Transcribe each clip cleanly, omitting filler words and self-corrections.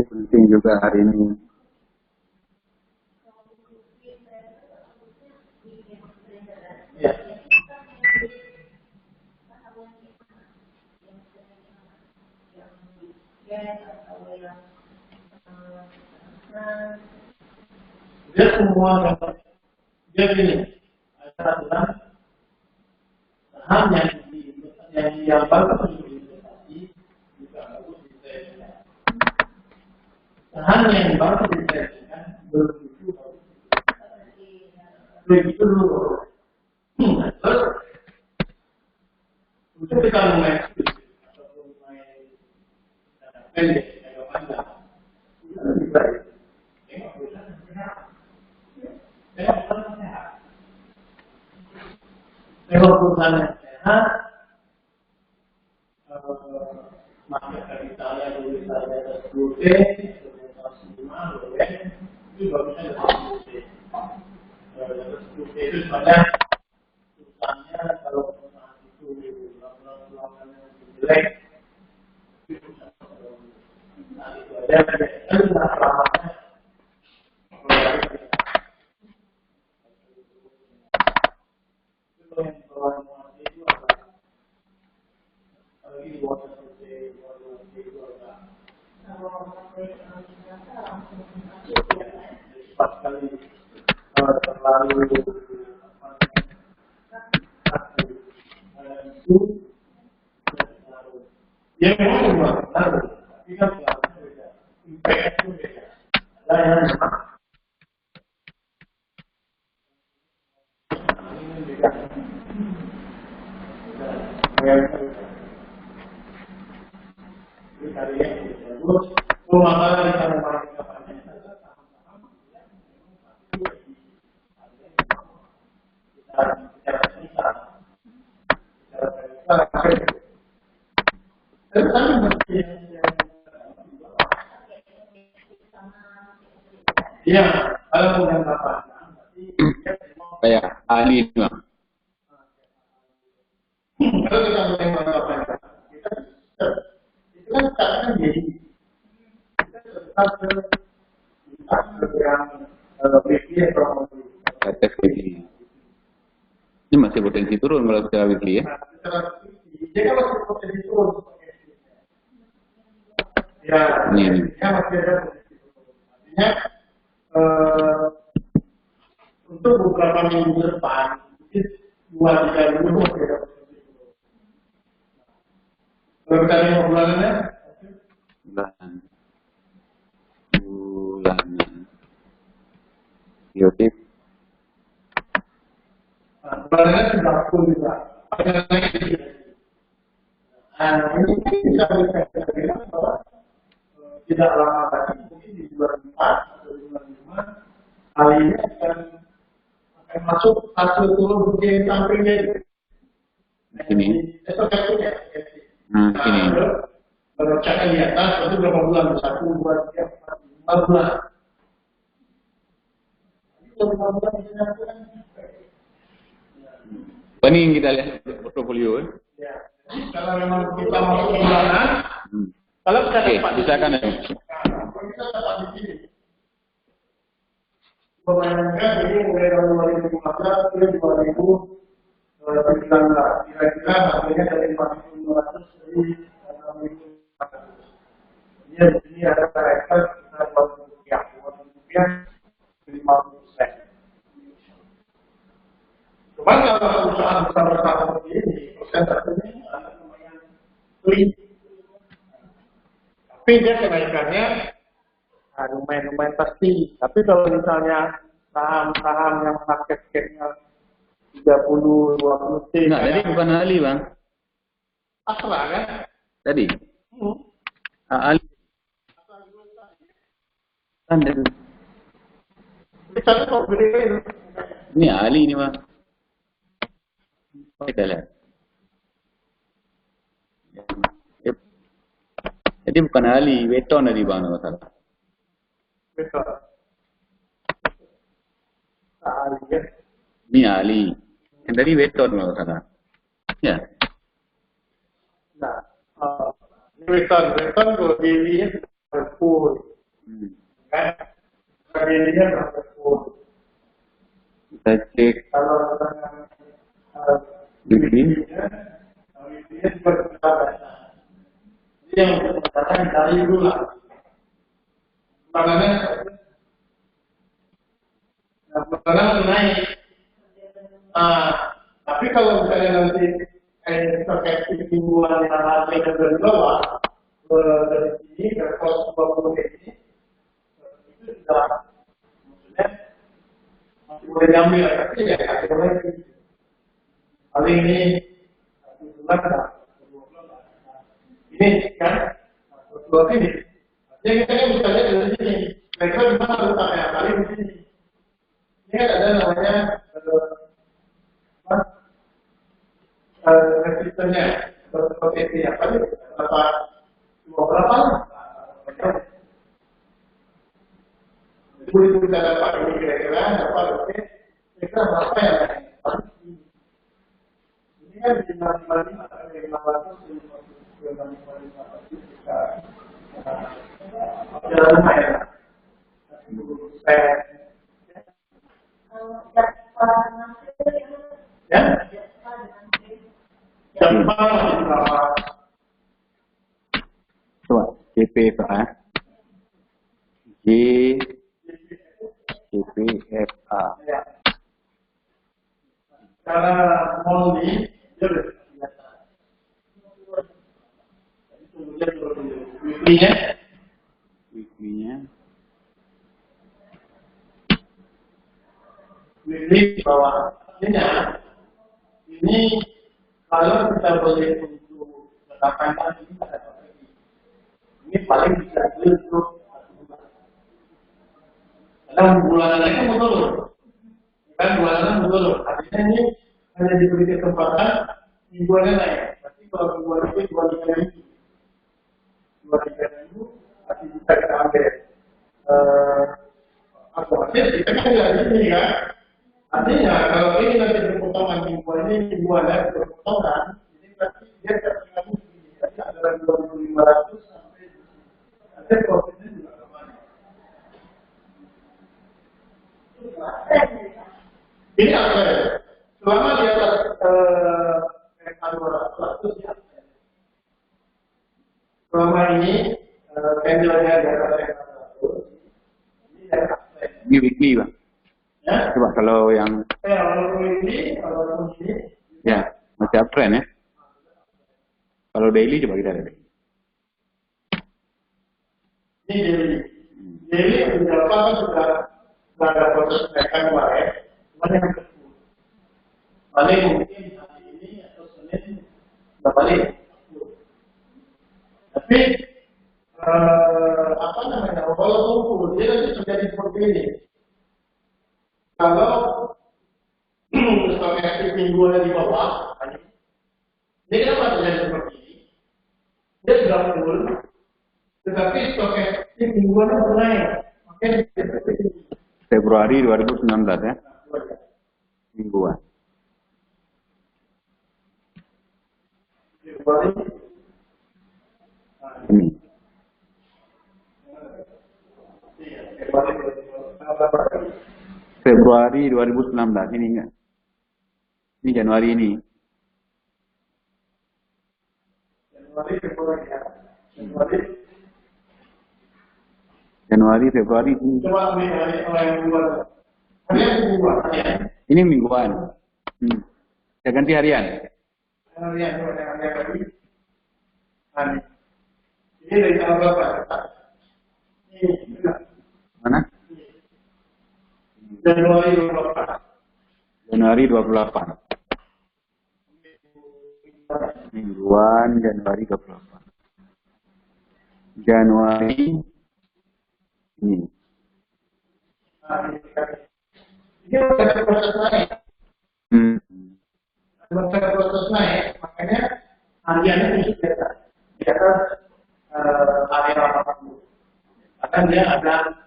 Penting juga hari ini. Dia semua dia gini, adalah saham yang bagus investasi juga bagus diinvestasikan. Saham yang bagus diinvestasikan belum tentu bagus. Begitu dulu. Terus untuk kita mulai ataupun main pendek atau panjang, lebih baik. Tengok perusahaan yang sehat, market kapitalnya dulu misalnya 10T, kemudian 105, boleh, itu bagusnya 10T. 10T itu sebenarnya perusahaannya kalau perusahaan itu laporan-laporannya jelek, itu bisa nah itu aja, kan sudah selamatnya. Iya, kalau kemudian bapak kayak ahli itu. Kalau kita mulai melakukan kita itu kan sekarang kan jadi kita tetap yang weekly promosi. Ini masih potensi turun kalau secara weekly ya. Jadi masih potensi turun. Ya, ini masih ada potensi turun. Artinya untuk beberapa minggu depan, mungkin 2-3 minggu masih ada potensi turun. Kalau kita lihat bulanannya, bulanan biotip bulanannya sudah full juga. Ini bisa kita bilang bahwa tidak lama lagi, mungkin di bulan 4 atau bulan 5, hal ini akan masuk hasil turun bukti sampingnya itu. Ini. Esok ya. Ini. Bercakap di atas, itu berapa bulan? 1, 2, 3, 4, 5 bulan. Itu 5 bulan misalnya kan. Ini yang kita lihat portofolio. Ya. Kalau memang kita masuk bulanan, kalau kita dapat bisa kan? Kita dapat di sini. Pemainnya ini mulai tahun 2015 ke 2019. Kira-kira harganya dari 4.500 jadi 6.400. Ini ada rekor sekitar 20 rupiah, 50%. Cuman kalau perusahaan besar-besar seperti ini, persentasenya ada lumayan tinggi. Tapi dia kenaikannya lumayan pasti. Tapi kalau misalnya saham-saham yang market cap-nya 30, 20 T. Enggak, tadi bukan Ali, Bang. Asra kan? Tadi. Ali. Kan tadi. Misalnya kalau beli itu. Ini Ali ini, Bang. Kita lihat. Yep. Jadi bukan Ali, Weton tadi, Bang, kalau salah. Betul. Ali kan? Ini Ali. Yang tadi Weton kalau salah. Ya. Nah, beton kalau dilihat berpul. Kan? Kalau dilihat berpul. Kita cek Kalau begini. dia berpendapat. Dia yang berpendapat dari dulu lah. Makanya, naik. Tapi kalau misalnya nanti terkait mingguan yang harga dan bawah dari sini dari pos 20 ini itu sudah maksudnya masih boleh diambil, tapi ya akhirnya paling ini bulan ini kan dua ini. Jadi kita kan bisa lihat dari sini. Mereka memang harus pakai kali di sini. Ini kan ada namanya resistennya seperti apa nih? Berapa? Itu kita dapat ini kira-kira dapat oke. Kira berapa ya? Ini kan di 55 sampai 500 jalan lumayan. Ya? Coba CP Pak. CPFA. Ya. Cara moldi dia biasa. Weekly-nya. Weekly bawah. Ini kalau kita boleh untuk mendapatkan ini paling bisa untuk karena bulanannya kan menurun, kan bulanannya menurun. Artinya ini hanya diberi kesempatan mingguannya naik. Tapi kalau mingguan itu 2-3 minggu masih bisa kita ambil. Artinya kita kan tidak ini kan. Artinya kalau ini nanti berpotongan mingguannya berpotongan, ini berarti dia terkena begini. Jadi antara 2.500 sampai ada profitnya juga kemana? Ini apa ya? Selama di atas MA200 ya. Selama ini candlenya di atas MA200 ini ada Ini weekly, Bang. ya? Coba kalau yang Kalau ini ya masih uptrend ya. Kalau daily coba kita lihat. ini daily beberapa kan sudah ada proses kenaikan kemarin, cuma yang kedua paling mungkin hari ini atau Senin sudah balik. Tapi apa namanya? Kalau tunggu dia nanti terjadi seperti ini. Kalau stokastik mingguannya di bawah, ini kenapa terjadi seperti ini? Dia sudah full, tetapi stokastik mingguannya naik, makanya seperti ini. Februari 2019 ya. Mingguan. Ini. Februari 2019 ini enggak? Ini Januari ini. Januari, Februari ini. Coba ambil yang mingguan. Harian mingguan. Ini mingguan. Saya ganti harian. Harian lagi. Ini dari tanggal berapa? Ini Mana? Januari 28. Januari 28. Mingguan Januari 28. Januari ini. Ini ada proses naik. Ada proses naik, makanya hariannya khusus di atas area 80. Karena dia ada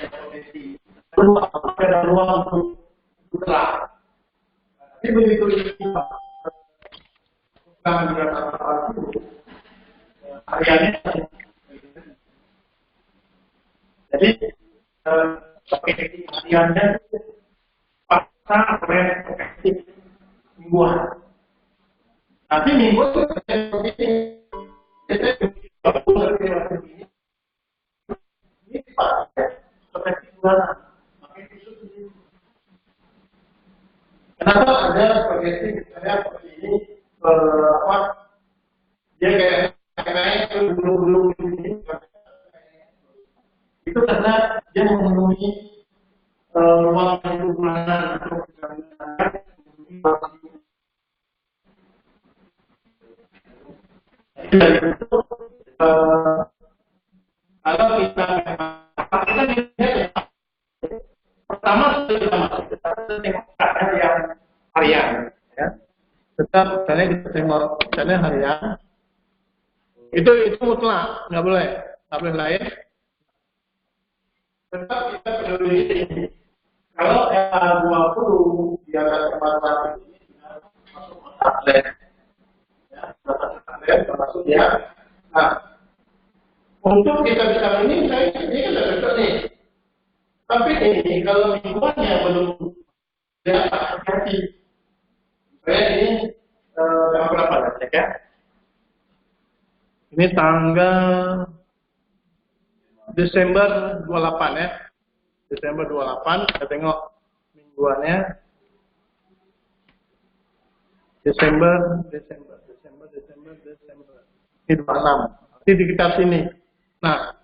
potensi ada ruang untuk bergerak. Tapi begitu kita di atas 80, hariannya jadi pakai hariannya pasca efektif mingguan. Nanti minggu ini pakai efektif bulanan. Kenapa ada spaghetti misalnya seperti ini? Dia kayak belum ini. Itu karena dia memenuhi ruang bulanan untuk kalau kita pertama kita tengok yang harian, ya. Tetap misalnya kita tengok misalnya harian, itu mutlak, nggak boleh lain. Tetap kita peduli ini. Kalau 20 di atas 400 ini masuk atlet, ya, termasuk ya. Nah, untuk kita bisa ini saya ini kan sudah cocok nih. Tapi ini kalau mingguannya belum ya hati. Saya ini tanggal berapa cek ya? Ini tanggal Desember 28 ya. Desember 28, kita tengok mingguannya. Desember. Ini 26. Ini di sekitar sini. Nah,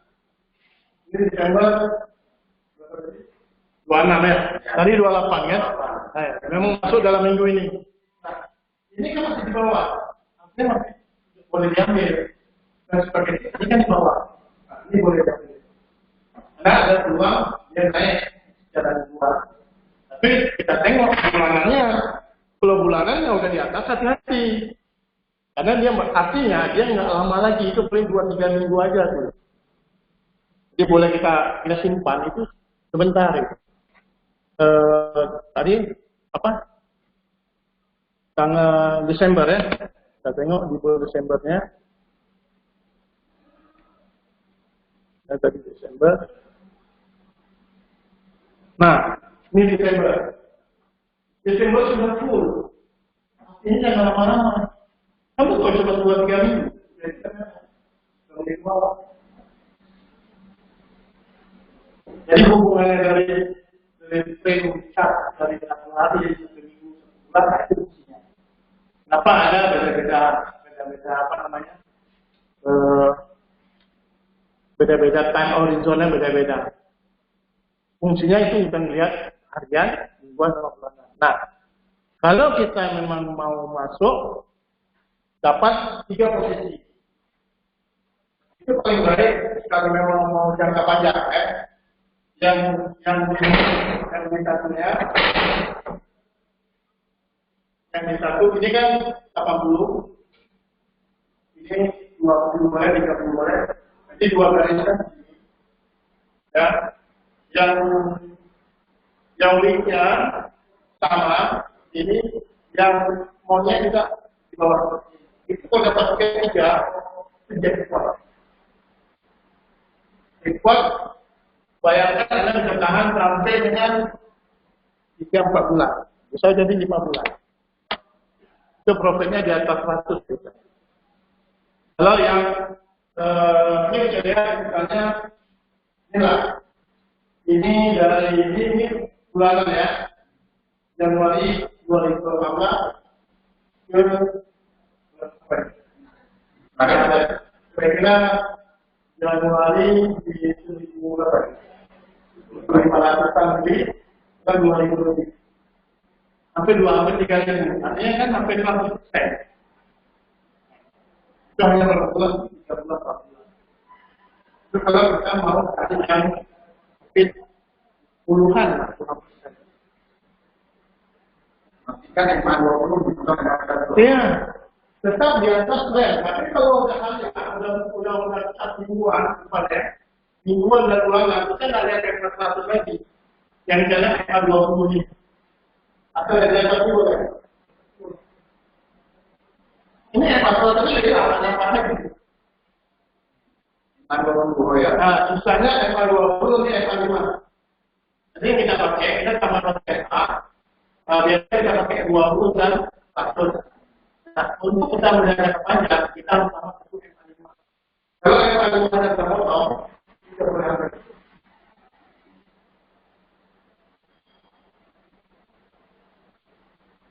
ini Desember 26 ya. Tadi 28 kan? Nah, ya. Memang masuk dalam minggu ini. Nah, ini kan masih di bawah. Artinya masih boleh diambil. Dan seperti ini kan di bawah. Nah, ini boleh diambil. Karena ada peluang dia naik secara luar. Tapi kita tengok bulanannya. Kalau bulanannya udah di atas, hati-hati. Karena dia artinya dia nggak lama lagi, itu paling 2-3 minggu aja tuh. Jadi boleh kita simpan itu sebentar itu. Tadi apa? Tanggal Desember ya. Kita tengok di bulan Desembernya. Tadi Desember. Nah, ini Desember. Desember sudah full. Ini jangan lama-lama. Kamu kok cuma 2-3 minggu? Jadi hubungannya dari pre-puncak dari 1 hari sampai minggu sebulan itu fungsinya. Kenapa ada beda-beda apa namanya? Beda-beda time horizonnya beda-beda. Fungsinya itu kita melihat harian, mingguan, sama bulanan. Nah, kalau kita memang mau masuk, dapat 3 posisi. Itu paling baik kalau memang mau jangka panjang, ya. Yang di satunya, yang di satu ini kan 80, ini 20 boleh, 30 boleh, jadi 2 barisan, ya. Yang linknya sama, ini yang maunya juga di bawah. Itu kalau dapat ketiga, menjadi kuat. Bayangkan Anda bisa tahan sampai dengan 3-4 bulan. Bisa jadi 5 bulan. Itu profitnya di atas 100 juta. Kalau yang ini bisa lihat misalnya inilah. Ini dari ini bulanan ya. Januari 2018 ke kira-kira Januari di 2008. 500-an lebih, kan 2.000 lebih. Sampai 3 kali. Artinya kan sampai 100%. Itu hanya berapa bulan, 3 bulan, 4 bulan. Itu kalau kita mau kasih yang fit puluhan lah, 20%. Kan yang 20 dibutuhkan dengan. Iya. Tetap di atas rem, tapi kalau udah mingguan, mingguan dan ulangan, kita nggak lihat yang 100 lagi, yang jalan yang 20 ini, atau yang jalan boleh. Ini yang 40 tadi jadi apa lagi? M20 ya. Nah, susahnya M20 ini M5. Jadi kita pakai, kita sama pakai A, biasanya kita pakai 20 dan 100. Nah, untuk kita menjaga panjang, kita harus sama satu M5. Kalau M5 ada terpotong, kita berapa?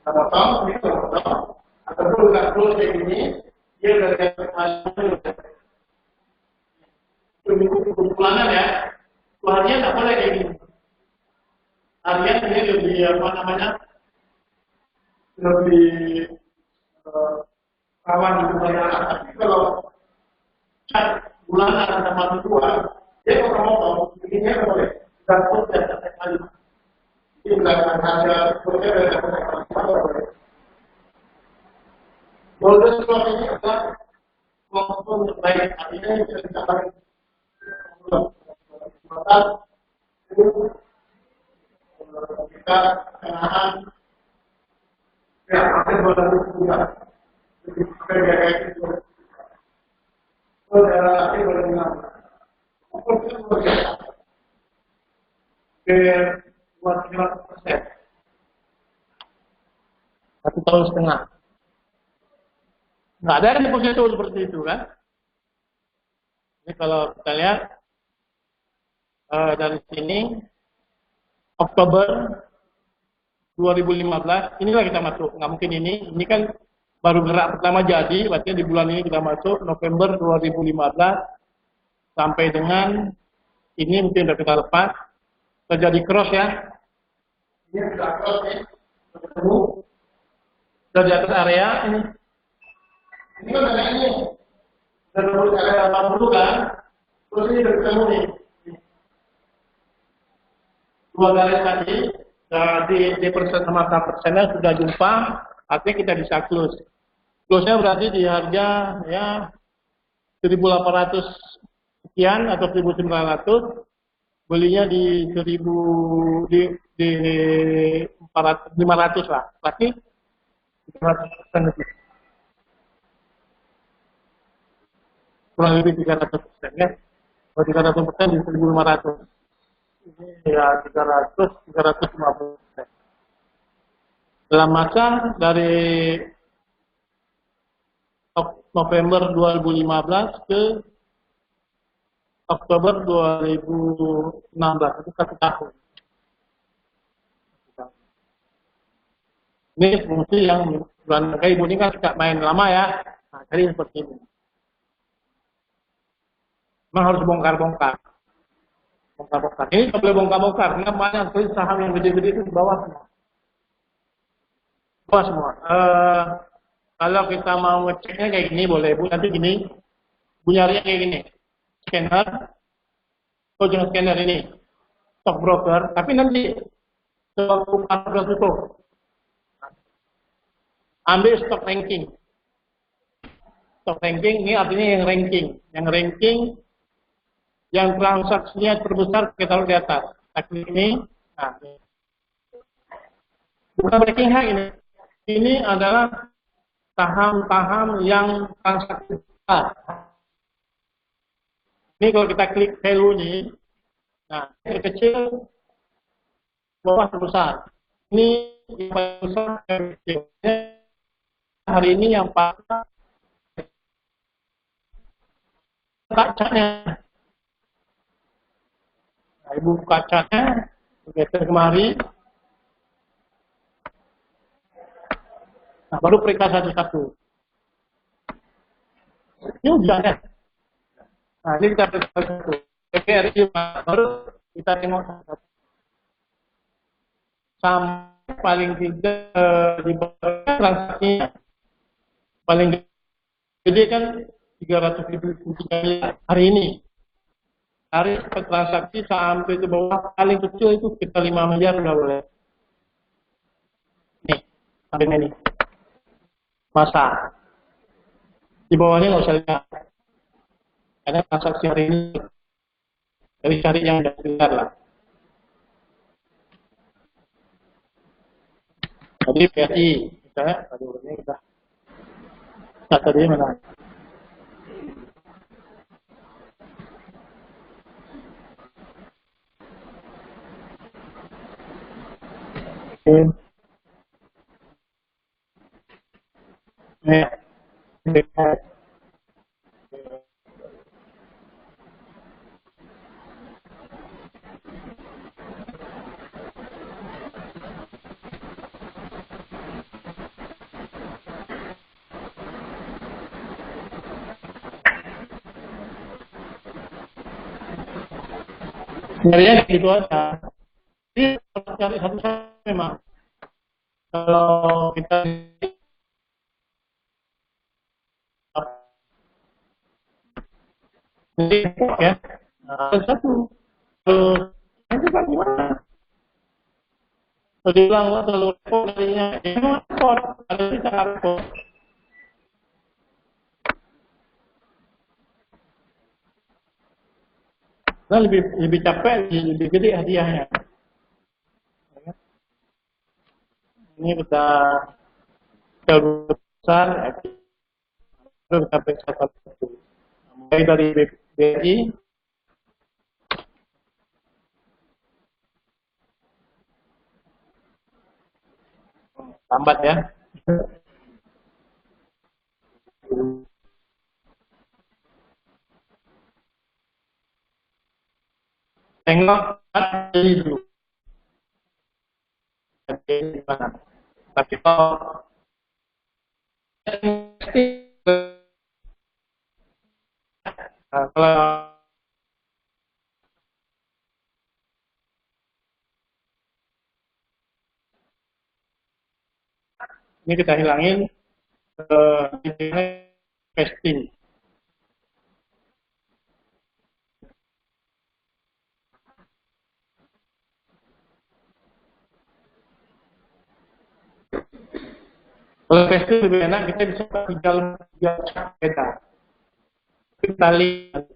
Terpotong, ini terpotong, ataupun nggak perlu kayak gini, dia udah kayak M5. Kumpulannya ya, keluarnya nggak boleh kayak gini. Harian ini lebih apa namanya? Lebih kawan itu banyak, tapi kalau cat bulanan sama dua, dia potong-potong, begini nggak boleh. Dan pun tidak sampai kali. Ini belakang ada, boleh ada sampai boleh. Golden slot ini adalah waktu terbaik, artinya bisa dicapai. Kita kenahan ya, akan berlalu juga. Jadi, kayak gitu. Saudara akhir berdengar. Ke 200%. 1,5 tahun. Nggak ada deposito seperti itu kan? Ini kalau kita lihat dari sini Oktober 2015, inilah kita masuk. Nggak mungkin ini kan baru gerak pertama jadi, berarti di bulan ini kita masuk November 2015 sampai dengan ini mungkin sudah kita lepas, terjadi cross ya. Ini sudah cross ya, ketemu dari atas area ini. Ini kan ada ini, dari area 80 kan, terus ini sudah ketemu nih. Dua garis tadi di persen sama persennya sudah jumpa, artinya kita bisa close. Close-nya berarti di harga ya 1.800 sekian atau 1.900, belinya di 500 lah, berarti 500% lebih. Kurang lebih 300% ya. Kalau 300% di 1.500. Ini ya 350%. Dalam masa dari November 2015 ke Oktober 2016, itu 1 tahun. Ini fungsi yang bulan kayak ibu ini kan suka main lama ya. Nah, jadi seperti ini. Memang harus bongkar-bongkar. Bongkar-bongkar. Ini nggak boleh bongkar-bongkar, karena banyak sekali saham yang gede-gede itu di bawah semua. Bawah semua. Kalau kita mau ngeceknya kayak gini boleh, Bu. Nanti gini, Bu nyarinya kayak gini. Scanner, jangan scanner ini. Stock broker, tapi nanti sewaktu pasar itu ambil stock ranking. Stock ranking ini artinya yang ranking. Yang ranking yang transaksinya terbesar kita taruh di atas. Klik ini, nah, bukan breaking high ini. Ini adalah saham-saham yang transaksi besar. Ini kalau kita klik value ini, nah, yang kecil, bawah terbesar. Ini yang paling besar, yang kecil. Hari ini yang paling kacanya. Nah, ibu kacanya, geser kemari. Nah, baru periksa satu-satu. Ini udah kan? Nah, ini kita periksa satu. PRI baru kita tengok sampai paling tidak di bawah transaksinya paling gede kan 300.000 hari ini. Hari transaksi sampai ke bawah paling kecil itu kita 5 miliar udah boleh. Nih, sampai ini. Masa. Di bawahnya nggak usah lihat. Karena transaksi hari ini. Jadi cari yang udah keluar lah. Jadi PRI, misalnya, aduh ini kita. Nah, tadi mana? Sebenarnya gitu aja. Jadi kalau cari satu memang kalau kita ya satu nanti kan gimana? Kalau dibilang wah terlalu repot nantinya, ya memang repot. Ada bisa repot. Nah, lebih capek, lebih gede hadiahnya. Ini kita besar, kita sampai satu. Mulai dari BRI, lambat ya. Tengok dulu. Tapi kalau ini kita hilangin investing. Kalau investing lebih enak, kita bisa tinggal beda. Kita lihat